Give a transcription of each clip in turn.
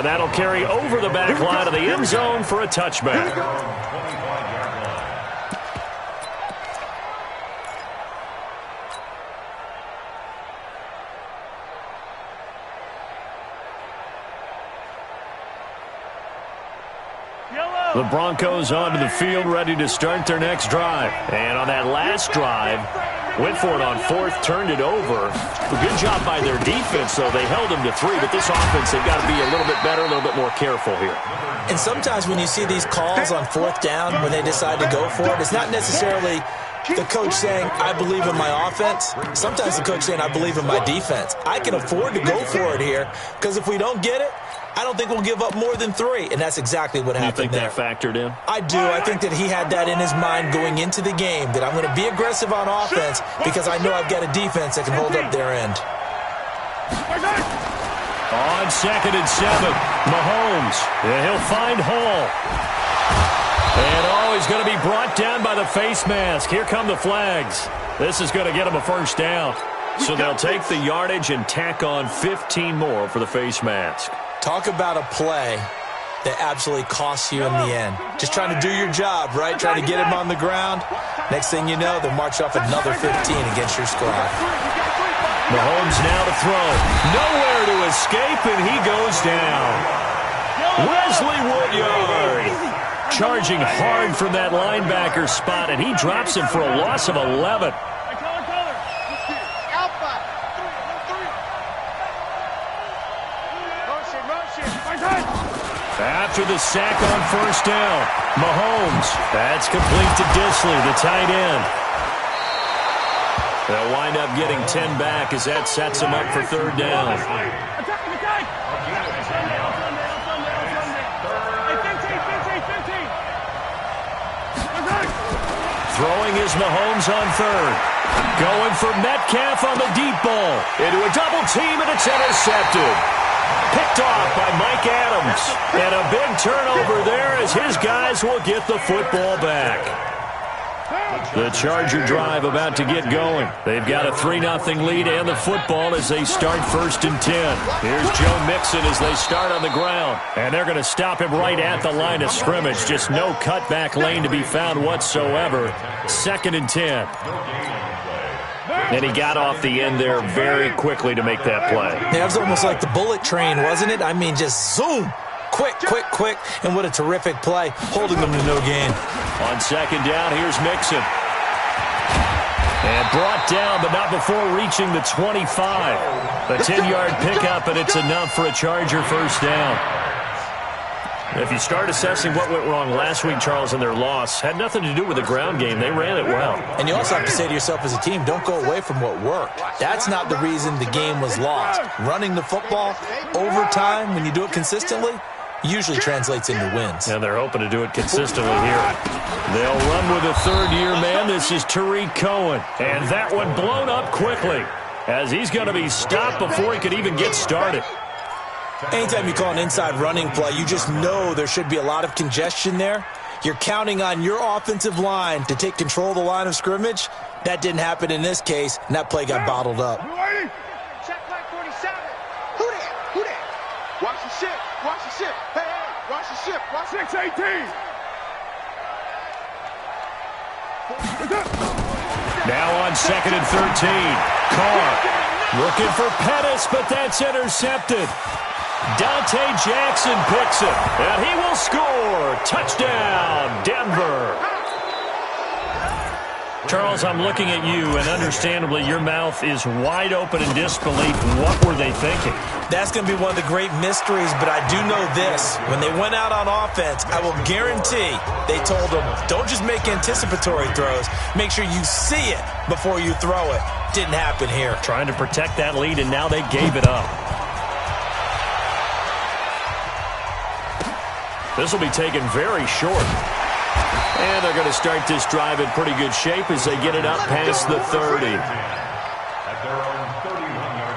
And that'll carry over the back line of the end zone for a touchback. The Broncos onto the field, ready to start their next drive. And on that last drive, went for it on fourth, turned it over. A good job by their defense, though. They held them to 3, but this offense, they've got to be a little bit better, a little bit more careful here. And sometimes when you see these calls on fourth down, when they decide to go for it, it's not necessarily the coach saying, I believe in my offense. Sometimes the coach saying, I believe in my defense. I can afford to go for it here, because if we don't get it, I don't think we'll give up more than 3, and that's exactly what happened there. You think that factored in? I do. I think that he had that in his mind going into the game, that I'm going to be aggressive on offense because I know I've got a defense that can hold up their end. On 2nd and 7, Mahomes, and he'll find Hall. And he's going to be brought down by the face mask. Here come the flags. This is going to get him a first down. So they'll take the yardage and tack on 15 more for the face mask. Talk about a play that absolutely costs you in the end. Just trying to do your job, right? Trying to get him on the ground. Next thing you know, they'll march off another 15 against your squad. Mahomes now to throw. Nowhere to escape, and he goes down. Wesley Woodyard charging hard from that linebacker spot, and he drops him for a loss of 11. After the sack on first down, Mahomes, that's complete to Disley, the tight end. They'll wind up getting 10 back as that sets him up for third down. Throwing is Mahomes on third. Going for Metcalf on the deep ball. Into a double team, and it's intercepted. Picked off by Mike Adams. And a big turnover there as his guys will get the football back. The Charger drive about to get going. They've got a 3-0 lead and the football as they start 1st and 10. Here's Joe Mixon as they start on the ground. And they're going to stop him right at the line of scrimmage. Just no cutback lane to be found whatsoever. 2nd and 10. And he got off the end there very quickly to make that play. Yeah, it was almost like the bullet train, wasn't it? I mean, just zoom. Quick, quick, quick. And what a terrific play, holding them to no gain. On 2nd down, here's Mixon. And brought down, but not before reaching the 25. A 10-yard pickup, and it's enough for a Charger first down. If you start assessing what went wrong last week, Charles, in their loss, had nothing to do with the ground game. They ran it well. And you also have to say to yourself as a team, don't go away from what worked. That's not the reason the game was lost. Running the football over time, when you do it consistently, usually translates into wins. And they're hoping to do it consistently here. They'll run with a third-year man. This is Tariq Cohen. And that one blown up quickly as he's going to be stopped before he could even get started. Anytime you call an inside running play, you just know there should be a lot of congestion there. You're counting on your offensive line to take control of the line of scrimmage. That didn't happen in this case, and that play got bottled up. Check flag 47. Who that? Who that? Watch the ship. Watch the ship. Hey, hey, watch the ship. Watch 618. Now on 2nd and 13. Carr looking for Pettis, but that's intercepted. Dante Jackson picks it, and he will score. Touchdown, Denver. Charles, I'm looking at you, and understandably, your mouth is wide open in disbelief. What were they thinking? That's going to be one of the great mysteries, but I do know this. When they went out on offense, I will guarantee they told them, don't just make anticipatory throws. Make sure you see it before you throw it. Didn't happen here. Trying to protect that lead, and now they gave it up. This will be taken very short. And they're going to start this drive in pretty good shape as they get it up past the 30. At their own 31-yard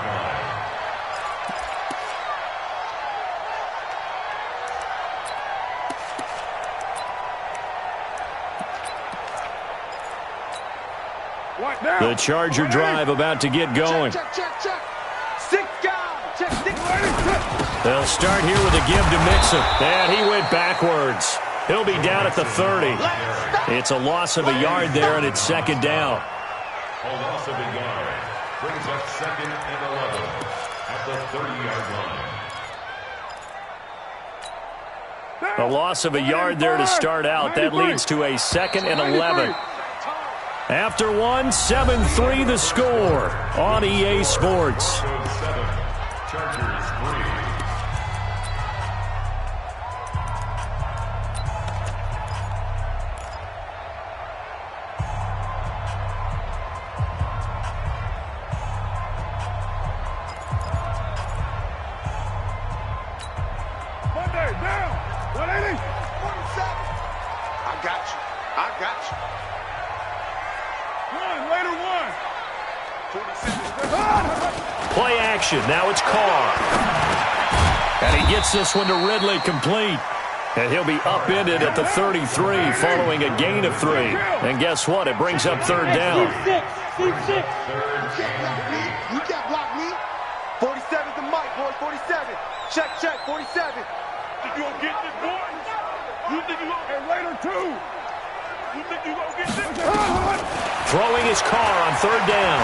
line. The Charger drive about to get going. Check. 6 down. Check. They'll start here with a give to Mixon. And he went backwards. He'll be down at the 30. It's a loss of a yard there, and it's second down. A loss of a yard brings up 2nd and 11 at the 30-yard line. A loss of a yard there to start out. That leads to a 2nd and 11. After one, 7-3 the score on EA Sports. Chargers 3. Play action. Now it's Carr. And he gets this one to Ridley complete. And he'll be upended at the 33 following a gain of 3. And guess what? It brings up third down. You can't block me. 47's the mic, boys. 47. Check, 47. Think you gonna get this, boy? You think you gonna get Raider 2? You think you gonna get this? Throwing his Carr on third down.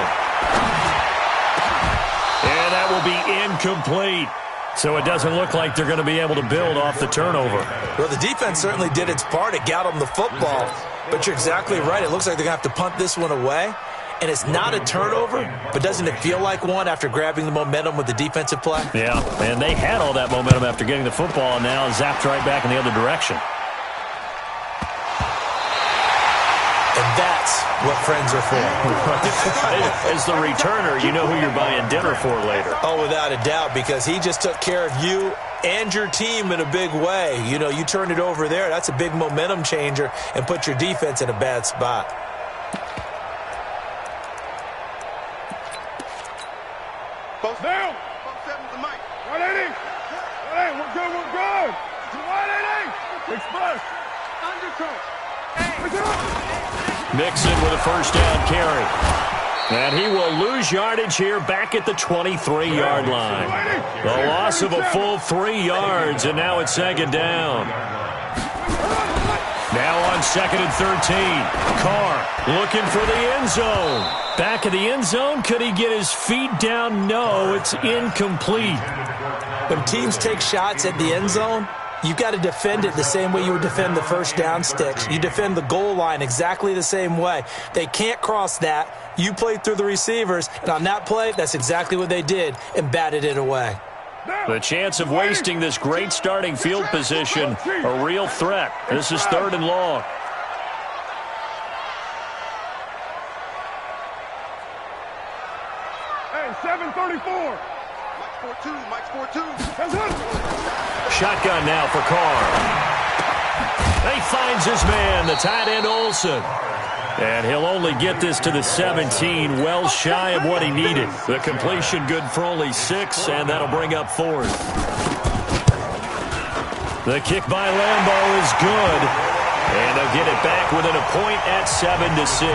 And that will be incomplete. So it doesn't look like they're going to be able to build off the turnover. Well, the defense certainly did its part. It got them the football. But you're exactly right. It looks like they're going to have to punt this one away. And it's not a turnover, but doesn't it feel like one after grabbing the momentum with the defensive play? Yeah, and they had all that momentum after getting the football, and now zapped right back in the other direction. And that's what friends are for. As the returner, you know who you're buying dinner for later. Oh, without a doubt, because he just took care of you and your team in a big way. You know, you turn it over there. That's a big momentum changer and put your defense in a bad spot. Post down. Post 7's the mic. 180. Hey, we're good, we're good. 180. Express. Undercut. Mixon with a first down carry. And he will lose yardage here back at the 23-yard line. The loss of a full 3 yards, and now it's second down. Now on 2nd and 13. Carr looking for the end zone. Back of the end zone. Could he get his feet down? No, it's incomplete. When teams take shots at the end zone, you've got to defend it the same way you would defend the first down sticks. You defend the goal line exactly the same way. They can't cross that. You play through the receivers, and on that play, that's exactly what they did and batted it away. The chance of wasting this great starting field position, a real threat. This is 3rd and long. Hey, 734. Mike's 4-2. Mike's 4-2. Shotgun now for Carr. He finds his man, the tight end Olsen. And he'll only get this to the 17, well shy of what he needed. The completion good for only 6, and that'll bring up 4th. The kick by Lambeau is good. And they'll get it back within a point at 7-6.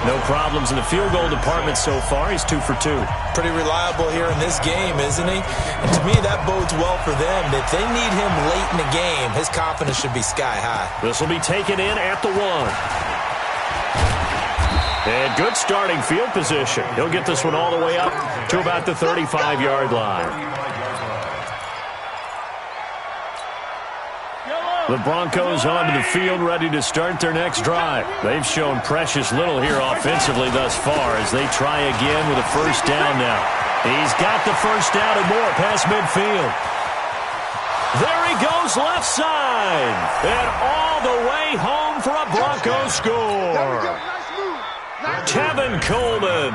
No problems in the field goal department so far. He's 2 for 2. Pretty reliable here in this game, isn't he? And to me, that bodes well for them. If they need him late in the game, his confidence should be sky high. This will be taken in at the 1. And good starting field position. He'll get this one all the way up to about the 35-yard line. The Broncos onto the field, ready to start their next drive. They've shown precious little here offensively thus far as they try again with a first down now. He's got the first down and more past midfield. There he goes left side. And all the way home for a Broncos score. Tevin Coleman,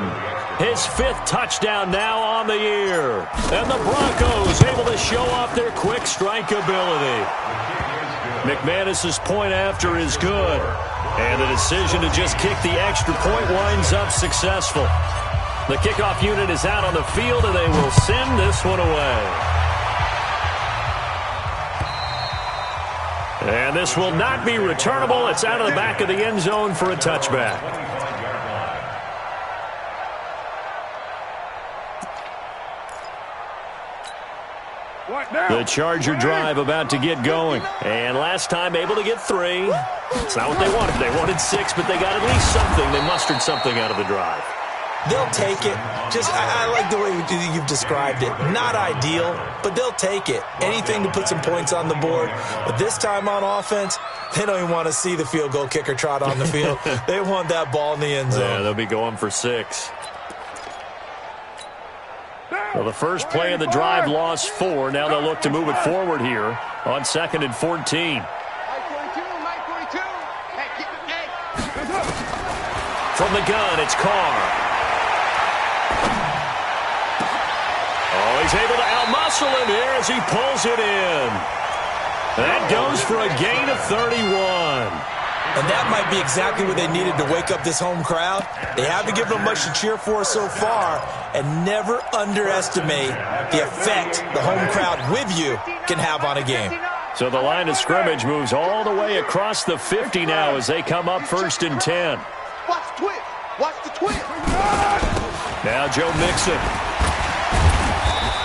his 5th touchdown now on the year. And the Broncos able to show off their quick strike ability. McManus's point after is good. And the decision to just kick the extra point winds up successful. The kickoff unit is out on the field, and they will send this one away. And this will not be returnable. It's out of the back of the end zone for a touchback. The Charger drive about to get going. And last time able to get 3. It's not what they wanted. They wanted 6, but they got at least something. They mustered something out of the drive. They'll take it. I like the way you've described it. Not ideal, but they'll take it. Anything to put some points on the board. But this time on offense, they don't even want to see the field goal kicker trot on the field. They want that ball in the end zone. Yeah, they'll be going for 6. Well, the first play of the drive lost 4. Now they'll look to move it forward here on 2nd and 14. From the gun, it's Carr. Oh, he's able to outmuscle him here as he pulls it in. That goes for a gain of 31. And that might be exactly what they needed to wake up this home crowd. They haven't given them much to cheer for so far, and never underestimate the effect the home crowd with you can have on a game. So the line of scrimmage moves all the way across the 50 now as they come up 1st and 10. Watch the twist. Watch the twist. Now Joe Mixon.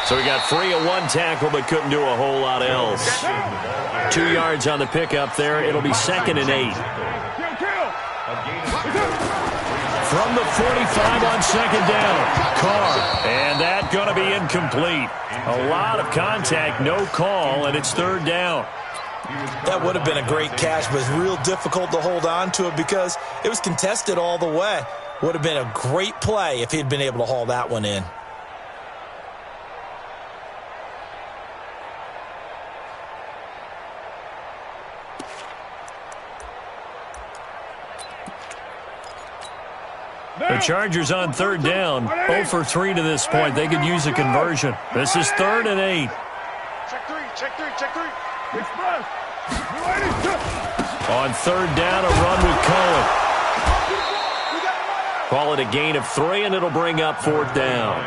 So he got free of 1 tackle but couldn't do a whole lot else. 2 yards on the pickup there. It'll be 2nd and 8. From the 45 on 2nd down. Carr. And that going to be incomplete. A lot of contact, no call, and it's 3rd down. That would have been a great catch, but it's real difficult to hold on to it because it was contested all the way. Would have been a great play if he'd been able to haul that one in. The Chargers on 3rd down. 0 for 3 to this point. They could use a conversion. This is 3rd and 8. Check 3, check 3, check 3. On 3rd down, a run with Cohen. Call it a gain of 3, and it'll bring up 4th down.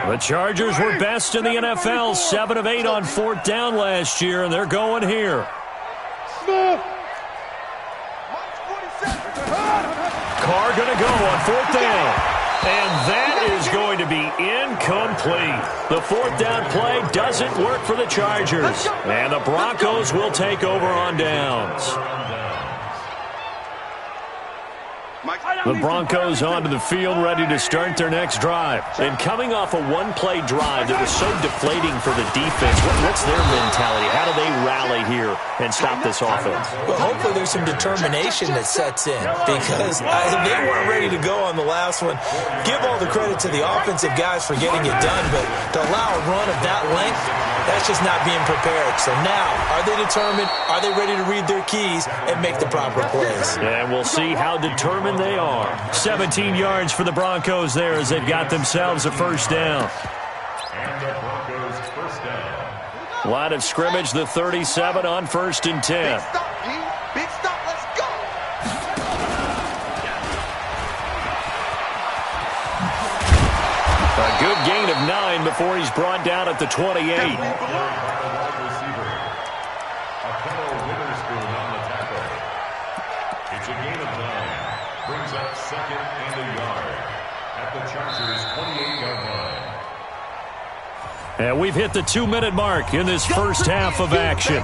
The Chargers were best in the NFL, 7 of 8 on 4th down last year, and they're going here. Carr going to go on 4th down. And that is going to be incomplete. The 4th down play doesn't work for the Chargers. And the Broncos will take over on downs. The Broncos onto the field, ready to start their next drive. And coming off a 1-play drive that was so deflating for the defense, what's their mentality? How do they rally here and stop this offense? Well, hopefully there's some determination that sets in because they weren't ready to go on the last one. Give all the credit to the offensive guys for getting it done, but to allow a run of that length, that's just not being prepared. So now, are they determined? Are they ready to read their keys and make the proper plays? And we'll see how determined they are. 17 yards for the Broncos there as they've got themselves a 1st down. And the Broncos 1st down. Line of scrimmage, the 37 on 1st and 10. Big stop, G. Big stop. Let's go. A good gain of 9 before he's brought down at the 28. It's a gain of 9. Brings up 2nd and a yard at the Chargers' 28-yard line. And we've hit the 2-minute mark in this first half of action.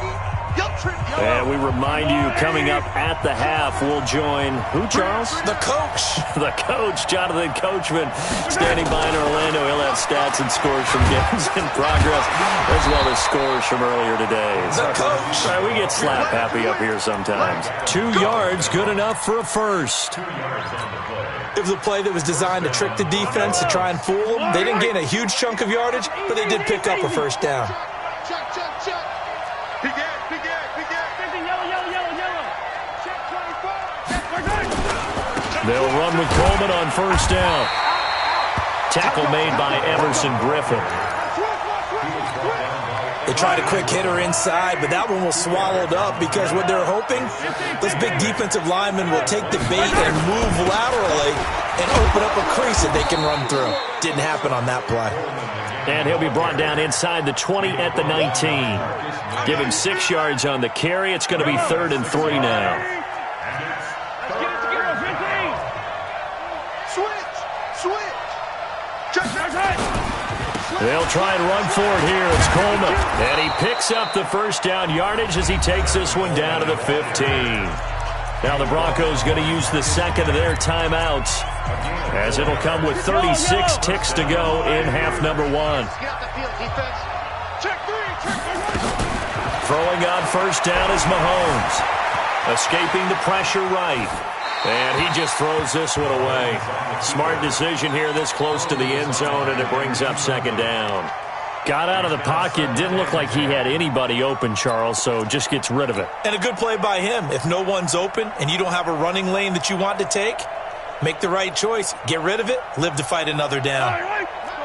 And we remind you, coming up at the half, we'll join who, Charles? The coach. The coach, Jonathan Coachman, standing by in Orlando. He'll have stats and scores from games in progress, as well as scores from earlier today. The coach. Right, we get slap happy up here sometimes. 2 yards, good enough for a first. 2 yards on the play. It was a play that was designed to trick the defense, to try and fool them. They didn't gain a huge chunk of yardage, but they did pick up a 1st down. Check, check, check. Big egg, big egg, big egg. Yellow. Check 25. They'll run with Coleman on 1st down. Tackle made by Everson Griffin. They tried a quick hitter inside, but that one was swallowed up because what they're hoping, those big defensive linemen will take the bait and move laterally and open up a crease that they can run through. Didn't happen on that play. And he'll be brought down inside the 20 at the 19. Give him 6 yards on the carry. It's going to be 3rd and 3 now. Switch. Check. They'll try and run for it here. It's Coleman. And he picks up the first down yardage as he takes this one down to the 15. Now the Broncos going to use the second of their timeouts, as it'll come with 36 ticks to go in half number one. Throwing on first down is Mahomes. Escaping the pressure right. And he just throws this one away. Smart decision here this close to the end zone, and it brings up second down. Got out of the pocket. Didn't look like he had anybody open, Charles, so just gets rid of it. And a good play by him. If no one's open and you don't have a running lane that you want to take, make the right choice. Get rid of it. Live to fight another down.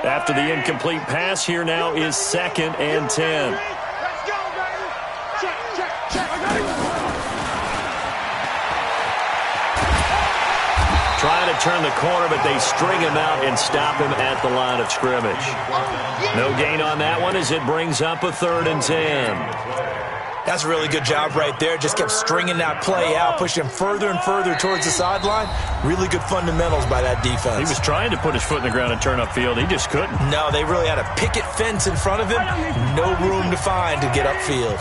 After the incomplete pass, here now is 2nd and 10. Let's go, baby. Check. Trying to turn the corner, but they string him out and stop him at the line of scrimmage. No gain on that one as it brings up a 3rd and 10. That's a really good job right there. Just kept stringing that play out, pushing him further and further towards the sideline. Really good fundamentals by that defense. He was trying to put his foot in the ground and turn upfield. He just couldn't. No, they really had a picket fence in front of him. No room to find to get upfield.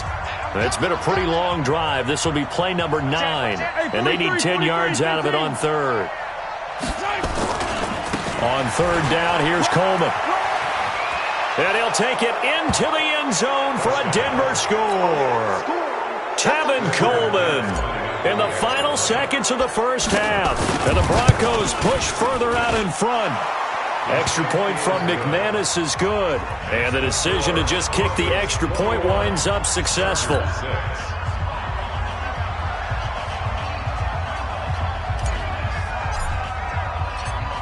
It's been a pretty long drive. This will be play number 9, and they need 10 yards out of it on 3rd. On 3rd down, here's Coleman. And he'll take it into the end zone for a Denver score. Tevin Coleman in the final seconds of the first half. And the Broncos push further out in front. Extra point from McManus is good. And the decision to just kick the extra point winds up successful.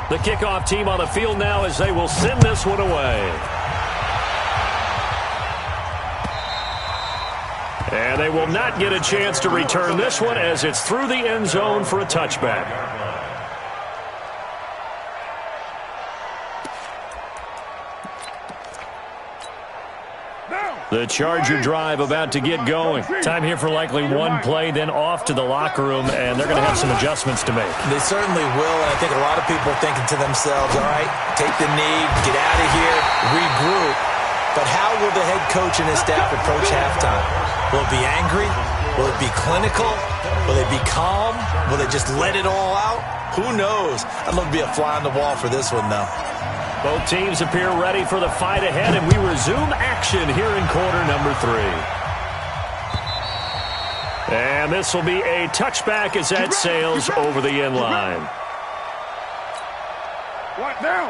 The kickoff team on the field now as they will send this one away. And they will not get a chance to return this one as it's through the end zone for a touchback. The Charger drive about to get going. Time here for likely one play, then off to the locker room, and they're going to have some adjustments to make. They certainly will, and I think a lot of people are thinking to themselves, all right, take the knee, get out of here, regroup. But how will the head coach and his staff approach halftime? Will it be angry? Will it be clinical? Will they be calm? Will they just let it all out? Who knows? I'd love to be a fly on the wall for this one, though. Both teams appear ready for the fight ahead, and we resume action here in quarter number 3. And this will be a touchback as that sails over the end line.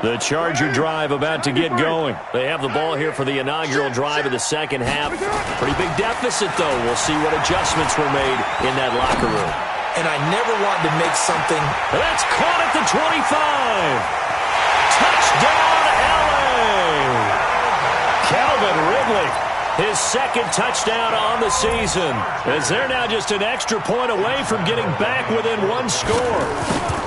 The Charger drive about to get going. They have the ball here for the inaugural drive of the second half. Pretty big deficit, though. We'll see what adjustments were made in that locker room. And I never wanted to make something. That's caught at the 25. Touchdown, LA! Calvin Ridley, his 2nd touchdown on the season, as they're now just an extra point away from getting back within 1 score.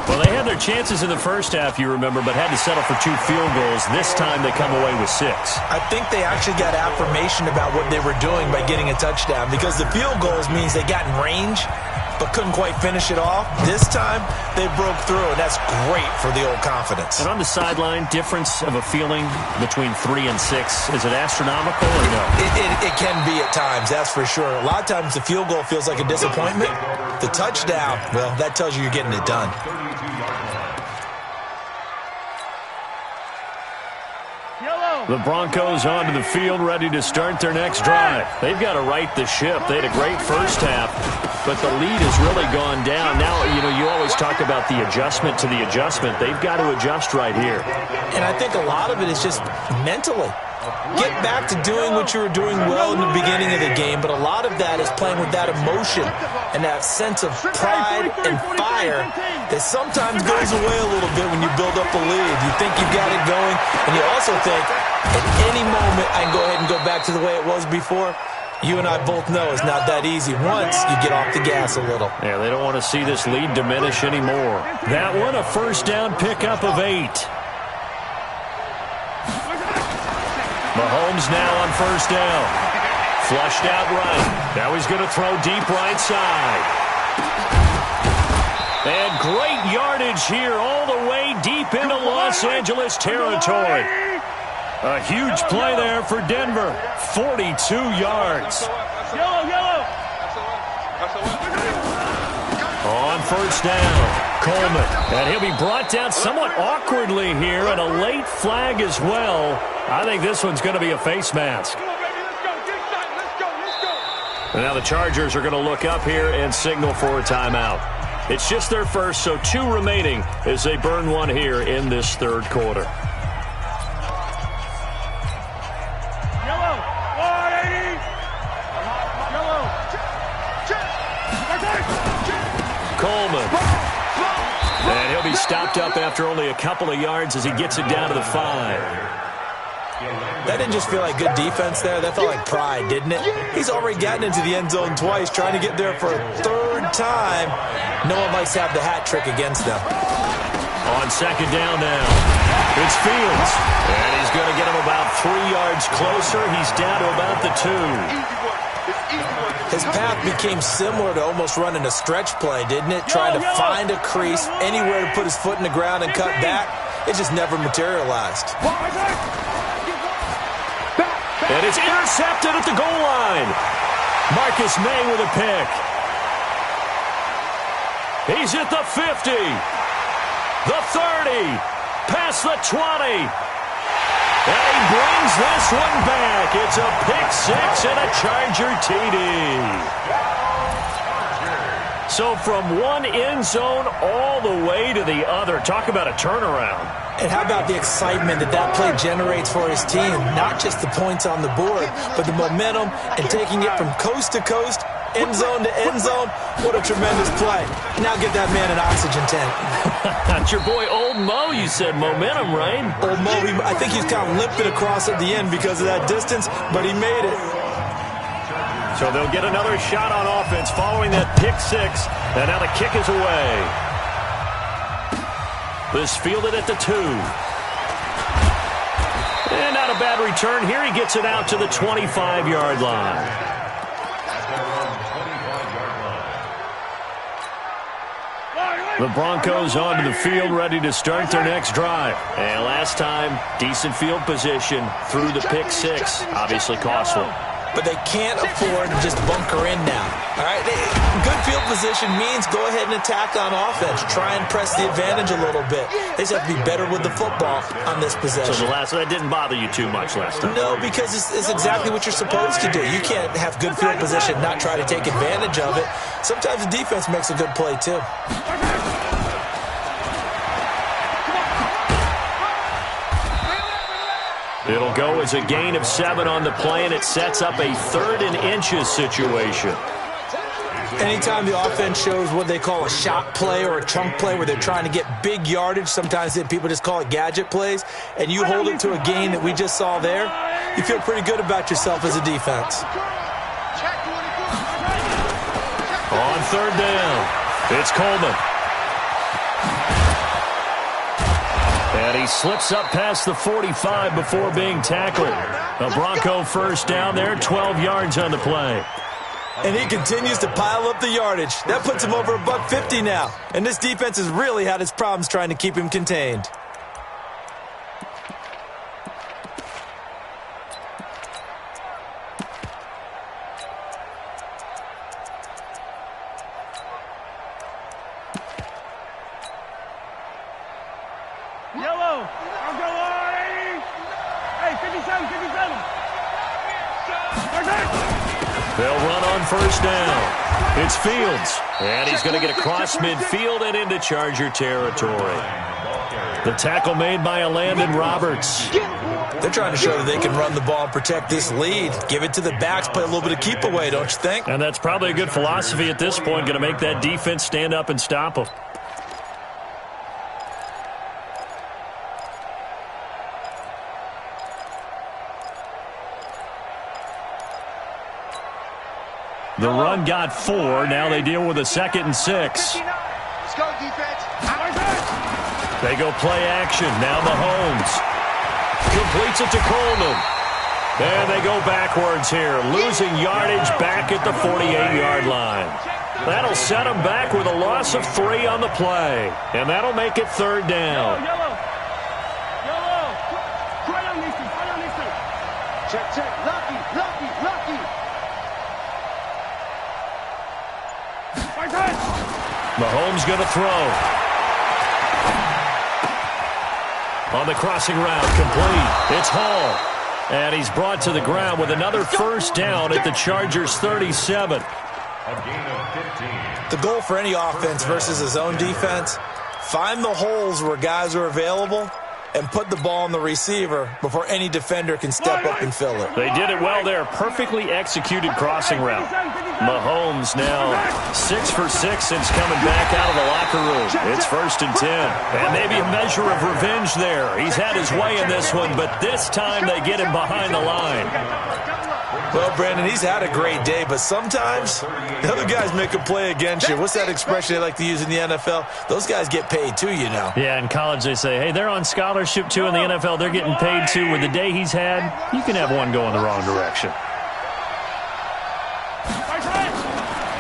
Well, they had their chances in the first half, you remember, but had to settle for 2 field goals. This time they come away with 6. I think they actually got affirmation about what they were doing by getting a touchdown, because the field goals means they got in range but couldn't quite finish it off. This time, they broke through, and that's great for the old confidence. And on the sideline, difference of a feeling between 3 and 6, is it astronomical or no? It can be at times, that's for sure. A lot of times the field goal feels like a disappointment. The touchdown, well, that tells you you're getting it done. The Broncos onto the field, ready to start their next drive. They've got to right the ship. They had a great first half, but the lead has really gone down. Now, you always talk about the adjustment to the adjustment. They've got to adjust right here. And I think a lot of it is just mentally. Get back to doing what you were doing well in the beginning of the game, but a lot of that is playing with that emotion and that sense of pride and fire that sometimes goes away a little bit when you build up a lead. You think you've got it going, and you also think at any moment I can go ahead and go back to the way it was before. You and I both know it's not that easy once you get off the gas a little. Yeah, they don't want to see this lead diminish anymore. That one, a first down pickup of 8. Mahomes now on first down. Flushed out right. Now he's going to throw deep right side. And great yardage here all the way deep into Los Los Angeles territory. A huge play there for Denver. 42 yards. On first down, Coleman. And he'll be brought down somewhat awkwardly here, and a late flag as well. I think this one's going to be a face mask. And now the Chargers are going to look up here and signal for a timeout. It's just their first, so 2 remaining as they burn one here in this third quarter. Coleman. And he'll be stopped up after only a couple of yards as he gets it down to the 5. That didn't just feel like good defense there. That felt like pride, didn't it? He's already gotten into the end zone twice, trying to get there for a third time. No one likes to have the hat trick against them. On second down now, it's Fields. And he's going to get him about 3 yards closer. He's down to about the 2. His path became similar to almost running a stretch play, didn't it? Trying to find a crease, anywhere to put his foot in the ground and cut back. It just never materialized. And it's intercepted at the goal line. Marcus May with a pick. He's at the 50. The 30. Past the 20. And he brings this one back. It's a pick 6 and a Charger TD. So from one end zone all the way to the other. Talk about a turnaround. And how about the excitement that play generates for his team? Not just the points on the board, but the momentum and taking it from coast to coast, end zone to end zone. What a tremendous play. Now get that man an oxygen tank. That's your boy Old Mo. You said momentum, right? Old Mo, I think he's kind of limping across at the end because of that distance, but he made it. So they'll get another shot on offense following that pick 6, and now the kick is away. This fielded at the 2. And not a bad return here. He gets it out to the 25-yard line. The Broncos onto the field, ready to start their next drive. And last time, decent field position through the pick 6. Obviously costly. But they can't afford to just bunker in now. All right, good field position means go ahead and attack on offense. Try and press the advantage a little bit. They just have to be better with the football on this possession. So that didn't bother you too much last time? No, because it's exactly what you're supposed to do. You can't have good field position, not try to take advantage of it. Sometimes the defense makes a good play too. It'll go as a gain of 7 on the play, and it sets up a 3rd and inches situation. Anytime the offense shows what they call a shot play or a chunk play where they're trying to get big yardage, sometimes people just call it gadget plays, and you hold it to a gain that we just saw there, you feel pretty good about yourself as a defense. On 3rd down, it's Coleman. And he slips up past the 45 before being tackled. A Bronco first down there, 12 yards on the play. And he continues to pile up the yardage. That puts him over $150 now. And this defense has really had its problems trying to keep him contained. They'll run on first down. It's Fields. And he's going to get across midfield and into Charger territory. The tackle made by Landon Roberts. They're trying to show that they can run the ball and protect this lead. Give it to the backs, play a little bit of keep away, don't you think? And that's probably a good philosophy at this point, going to make that defense stand up and stop them. The run got 4. Now they deal with a 2nd and 6. Let's go, defense. They go play action. Now Mahomes completes it to Coleman. And they go backwards here, losing yardage back at the 48-yard line. That'll set them back with a loss of 3 on the play. And that'll make it 3rd down. Mahomes going to throw. On the crossing route, complete. It's Hall. And he's brought to the ground with another first down at the Chargers' 37. A gain of 15. The goal for any offense versus his own defense, find the holes where guys are available and put the ball on the receiver before any defender can step up and fill it. They did it well there. Perfectly executed crossing route. Mahomes now 6 for 6 since coming back out of the locker room. It's 1st and 10. And maybe a measure of revenge there. He's had his way in this one, but this time they get him behind the line. Well, Brandon, he's had a great day, but sometimes the other guys make a play against you. What's that expression they like to use in the NFL? Those guys get paid too, you know. Yeah, in college they say, hey, they're on scholarship too. In the NFL, they're getting paid too. With the day he's had, you can have one go in the wrong direction.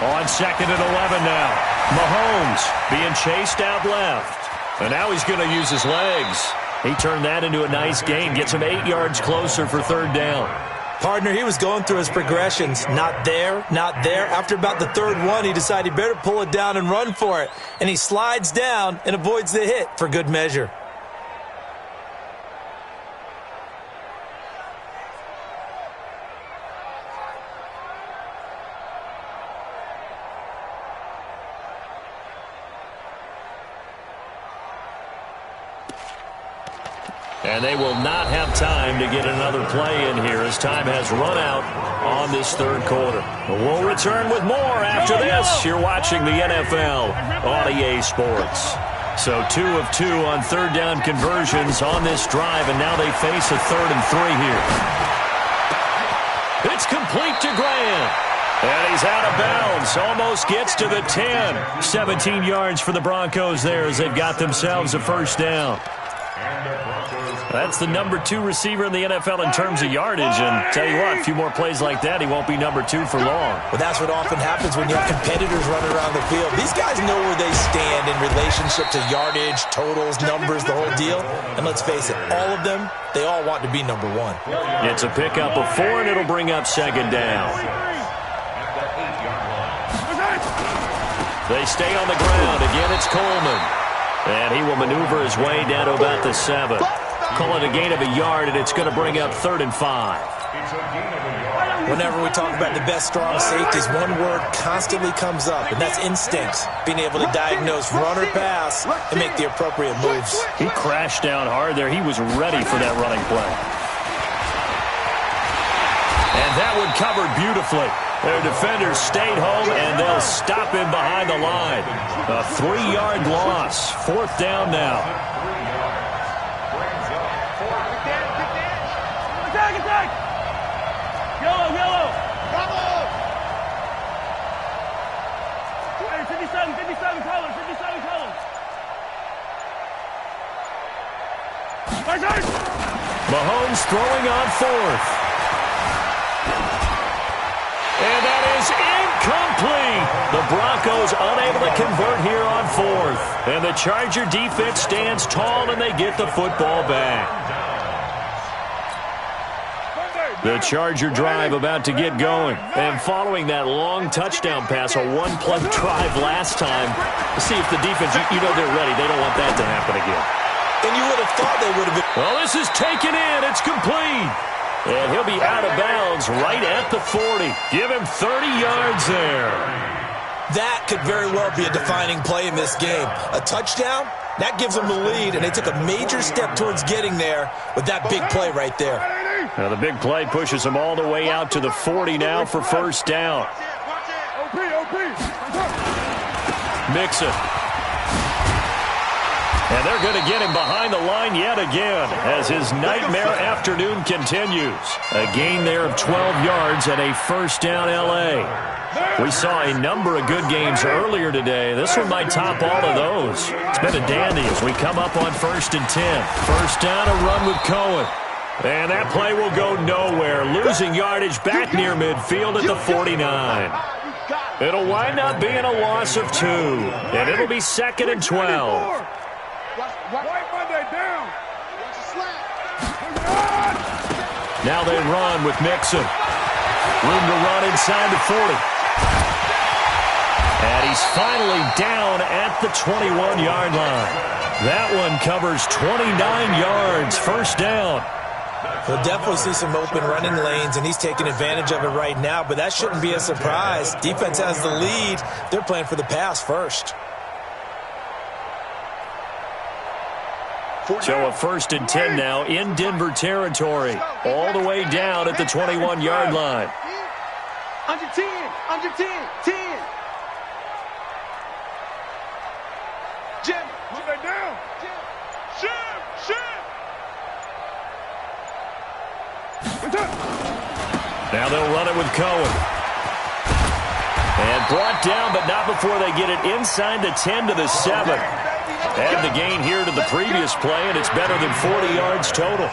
On 2nd and 11 now. Mahomes being chased out left. And now he's going to use his legs. He turned that into a nice gain. Gets him 8 yards closer for 3rd down. Partner, he was going through his progressions. Not there, not there. After about the 3rd one, he decided he better pull it down and run for it. And he slides down and avoids the hit for good measure. And they will not have time to get another play in here as time has run out on this 3rd quarter. We'll return with more after this. You're watching the NFL on EA Sports. So 2 of 2 on 3rd down conversions on this drive, and now they face a 3rd and 3 here. It's complete to Graham. And he's out of bounds. Almost gets to the 10. 17 yards for the Broncos there as they've got themselves a first down. That's the number 2 receiver in the NFL in terms of yardage. And tell you what, a few more plays like that, he won't be number 2 for long. Well, that's what often happens when you have competitors running around the field. These guys know where they stand in relationship to yardage, totals, numbers, the whole deal. And let's face it, all of them, they all want to be number 1. It's a pickup of 4, and it'll bring up 2nd down. They stay on the ground. Again, it's Coleman. And he will maneuver his way down to about the 7. Call it a gain of a yard, and it's going to bring up 3rd and 5. Whenever we talk about the best strong safeties, one word constantly comes up, and that's instinct. Being able to diagnose run or pass and make the appropriate moves. He crashed down hard there. He was ready for that running play. And that one covered beautifully. Their defenders stayed home, and they'll stop him behind the line. A 3-yard loss. 4th down now. Attack! Yellow! Bravo! 57 colors. Mahomes throwing on 4th. And that is incomplete. The Broncos unable to convert here on 4th. And the Charger defense stands tall, and they get the football back. The Charger drive about to get going. And following that long touchdown pass, a 1-play drive last time, see if the defense, you know they're ready. They don't want that to happen again. And you would have thought they would have been. Well, this is taken in. It's complete. And he'll be out of bounds right at the 40. Give him 30 yards there. That could very well be a defining play in this game. A touchdown, that gives them the lead, and they took a major step towards getting there with that big play right there. Now the big play pushes them all the way out to the 40 now for first down. Mixon. And they're going to get him behind the line yet again as his nightmare afternoon continues. A gain there of 12 yards and a first down L.A. We saw a number of good games earlier today. This one might top all of those. It's been a dandy as we come up on 1st and 10. First down, a run with Cohen. And that play will go nowhere. Losing yardage back near midfield at the 49. It'll wind up being a loss of 2. And it'll be 2nd and 12. Now they run with Mixon. Room to run inside the 40. And he's finally down at the 21-yard line. That one covers 29 yards, first down. We'll definitely see some open running lanes, and he's taking advantage of it right now, but that shouldn't be a surprise. Defense has the lead. They're playing for the pass first. So a 1st and 10 now in Denver territory, all the way down at the 21-yard line. Under 10, under 10, 10. Jim, put that down. Now they'll run it with Cohen. And brought down, but not before they get it inside the 10 to the 7. Add the gain here to the previous play, and it's better than 40 yards total.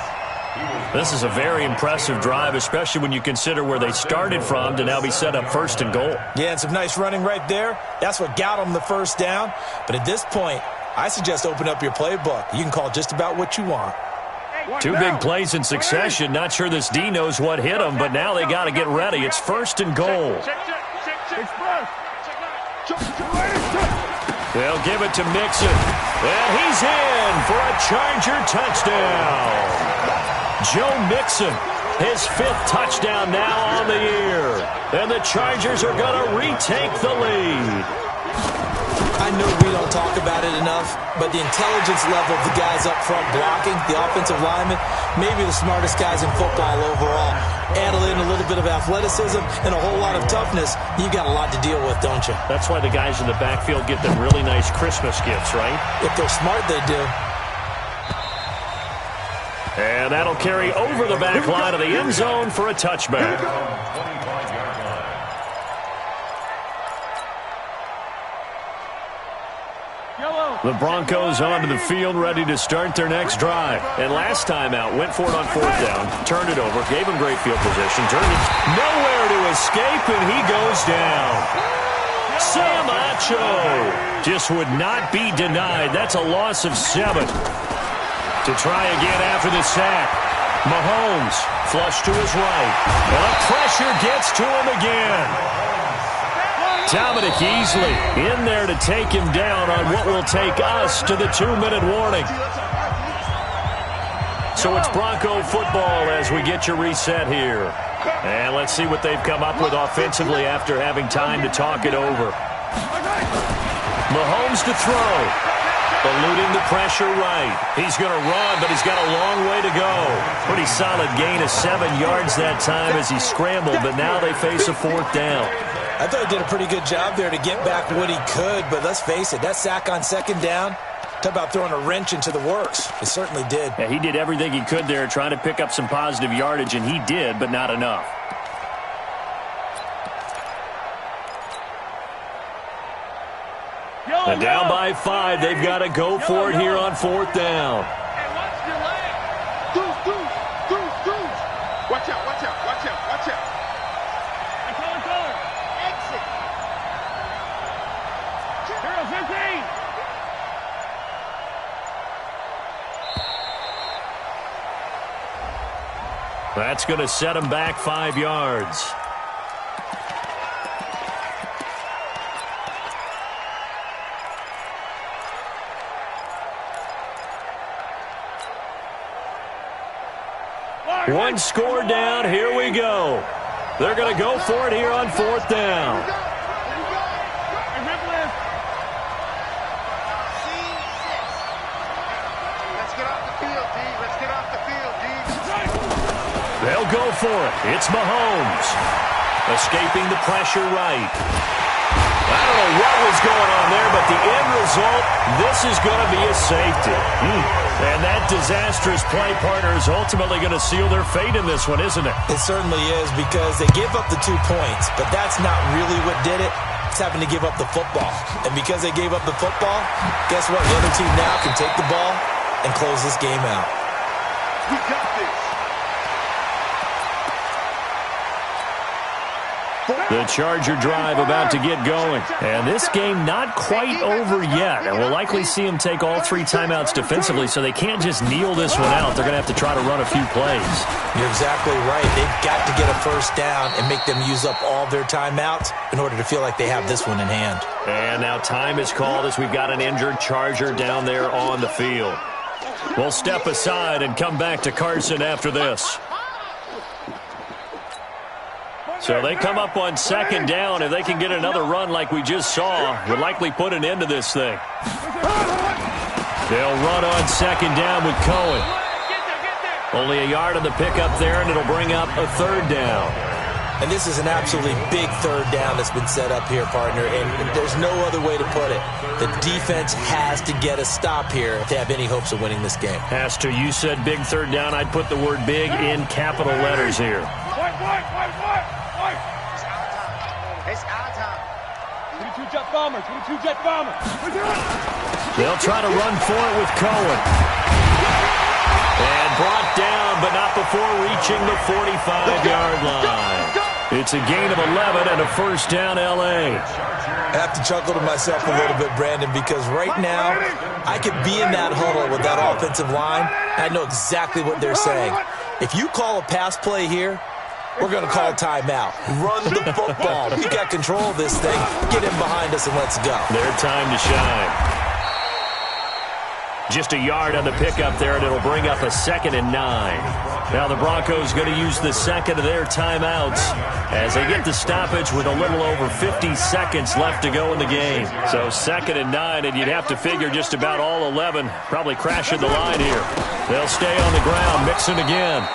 This is a very impressive drive, especially when you consider where they started from to now be set up 1st and goal. Yeah, and some nice running right there. That's what got them the first down. But at this point, I suggest open up your playbook. You can call just about what you want. 2 big plays in succession. Not sure this D knows what hit them, but now they got to get ready. It's 1st and goal. They'll give it to Mixon. And he's in for a Charger touchdown. Joe Mixon, his 5th touchdown now on the year. And the Chargers are going to retake the lead. I know we don't talk about it enough, but the intelligence level of the guys up front blocking, the offensive linemen, maybe the smartest guys in football overall. Add in a little bit of athleticism and a whole lot of toughness, you got a lot to deal with, don't you? That's why the guys in the backfield get them really nice Christmas gifts, right? If they're smart, they do. And that'll carry over the back line of the end zone for a touchback. The Broncos onto the field, ready to start their next drive. And last time out, went for it on 4th down, turned it over, gave him great field position, turned it nowhere to escape, and he goes down. Sam Acho just would not be denied. That's a loss of 7. To try again after the sack. Mahomes, flush to his right. And the pressure gets to him again. Dominic Easley in there to take him down on what will take us to the 2-minute warning. So it's Bronco football as we get you reset here. And let's see what they've come up with offensively after having time to talk it over. Mahomes to throw. Eluding the pressure right. He's going to run, but he's got a long way to go. Pretty solid gain of 7 yards that time as he scrambled, but now they face a 4th down. I thought he did a pretty good job there to get back what he could, but let's face it, that sack on 2nd down, talk about throwing a wrench into the works. It certainly did. Yeah, he did everything he could there, trying to pick up some positive yardage, and he did, but not enough. And down by 5, they've got to go for it here on 4th down. Hey, watch your leg. Goose. Watch out. Color. Exit. 0-15. That's going to set him back 5 yards. One score down. Here we go. They're going to go for it here on 4th down. Let's get off the field, D. Let's get off the field, D. They'll go for it. It's Mahomes. Escaping the pressure right. I don't know what was going on there, but the end result, this is going to be a safety. And that disastrous play partner is ultimately going to seal their fate in this one, isn't it? It certainly is, because they gave up the 2 points, but that's not really what did it. It's having to give up the football. And because they gave up the football, guess what? The other team now can take the ball and close this game out. We got this. The Charger drive about to get going. And this game not quite over yet. And we'll likely see them take all 3 timeouts defensively, so they can't just kneel this one out. They're going to have to try to run a few plays. You're exactly right. They've got to get a first down and make them use up all their timeouts in order to feel like they have this one in hand. And now time is called as we've got an injured Charger down there on the field. We'll step aside and come back to Carson after this. So they come up on second down. If they can get another run like we just saw, would likely put an end to this thing. They'll run on second down with Cohen. Only a yard on the pickup there, and it'll bring up a third down. And this is an absolutely big third down that's been set up here, partner, and there's no other way to put it. The defense has to get a stop here to have any hopes of winning this game. Has to. You said big third down. I'd put the word big in capital letters here. It's our time. 22 jet bomber, 22 jet bomber. They'll try to run for it with Cohen. And brought down, but not before reaching the 45-yard line. It's a gain of 11 and a first down, L.A. I have to chuckle to myself a little bit, Brandon, because right now I could be in that huddle with that offensive line, and I know exactly what they're saying. If you call a pass play here, we're going to call timeout. Run the football. We got control of this thing. Get him behind us and let's go. Their time to shine. Just a yard on the pickup there, and it'll bring up a 2nd and 9. Now the Broncos going to use the second of their timeouts as they get the stoppage with a little over 50 seconds left to go in the game. So 2nd and 9, and you'd have to figure just about all 11 probably crashing the line here. They'll stay on the ground, mixing again.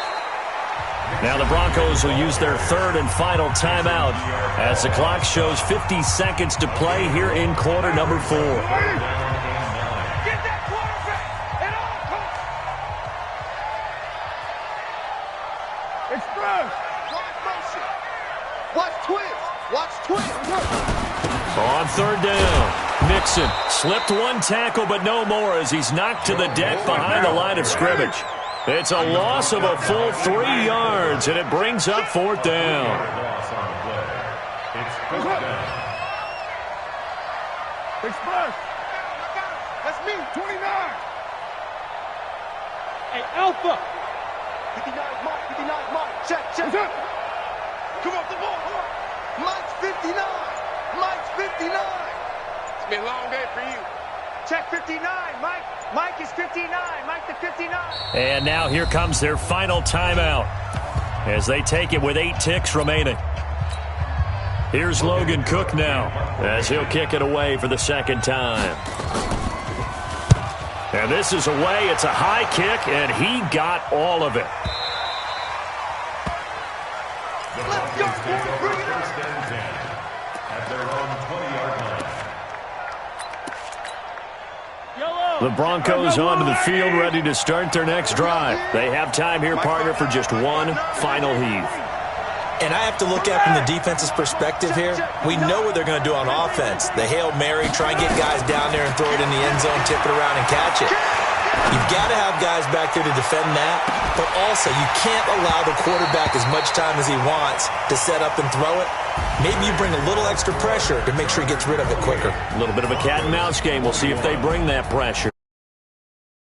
Now the Broncos will use their third and final timeout as the clock shows 50 seconds to play here in quarter number 4. On third down, Mixon slipped one tackle, but no more as he's knocked to the deck behind the line of scrimmage. It's a loss of a full 3 yards, and it brings up 4th down. Express. That's me, 29. Hey, Alpha. 59 Mike, 59 Mike. Check. Come off the ball. Mike's 59. Mike's 59. It's been a long day for you. Check 59, Mike. Mike is 59. Mike the 59. And now here comes their final timeout as they take it with 8 ticks remaining. Here's Logan Cook now as he'll kick it away for the second time. And this is away. It's a high kick, and he got all of it. Let's go, boy. Bring it up. At their own 20-yard line. The Broncos onto the field, ready to start their next drive. They have time here, partner, for just one final heave. And I have to look at it from the defense's perspective here. We know what they're going to do on offense. The Hail Mary, try and get guys down there and throw it in the end zone, tip it around and catch it. You've got to have guys back there to defend that, but also you can't allow the quarterback as much time as he wants to set up and throw it. Maybe you bring a little extra pressure to make sure he gets rid of it quicker. A little bit of a cat and mouse game. We'll see if they bring that pressure.